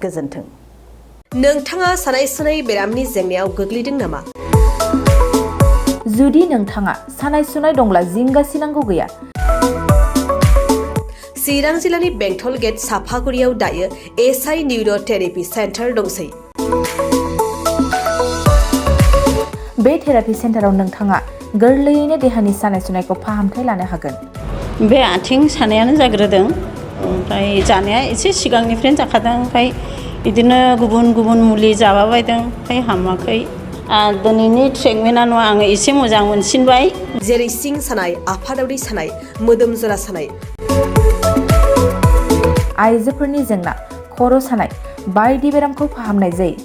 गोजोन्थों। नोंथाङा सानाय सुनाय बेरामनि जेंनायाव गोग्लैदों नामा? जुदि नोंथाङा सानाय सुनाय दंब्ला जिंगासिनांगौ गैया। चिरां जिल्लानि बेंटल गेट साफागुरियाव दायो एसआइ निउर' थेरापि सेन्टार दंसै। बे थेरापि सेन्टाराव नोंथाङा गोरलैयैनो देहानि सानाय सुनायखौ फाहामथाय लानो हागोन। बे आथिं सानायानो जाग्रोदों, ओमफ्राय जानाया एसे सिगांनिफ्रायनो जाखादों, ओमफ्राय बिदिनो गुबुन गुबुन मुलि जाबाबायदों, ओमफ्राय हामाखै। दिनैनि ट्रिटमेन्टआ नङा, आङो एसे मोजां मोनसिनबाय। जेरै सिं सानाय, आफादावरि सानाय, मोदोम जरा सानाय, आइजोफोरनि जेंना, खर' सानाय बायदि बेरामखौ फाहामनाय जायो।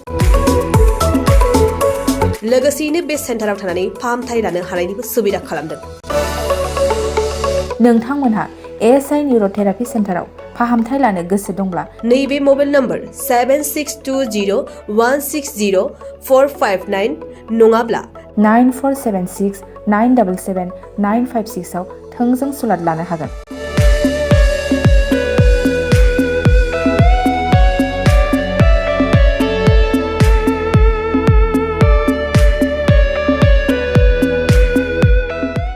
लोगोसेयैनो बे सेन्टाराव थानानै फाहामथाय लानो हानायनिबो सुबिदा खालामदों। नोंथांमोनहा एसआइ निउर' थेरापि सेन्टाराव फाहामथाय लानो गोसो दंब्ला नैबे मबाइल नम्बर 7620160459 नङाब्ला 9476977956 आव थोंजों सुलाद लानो हागोन।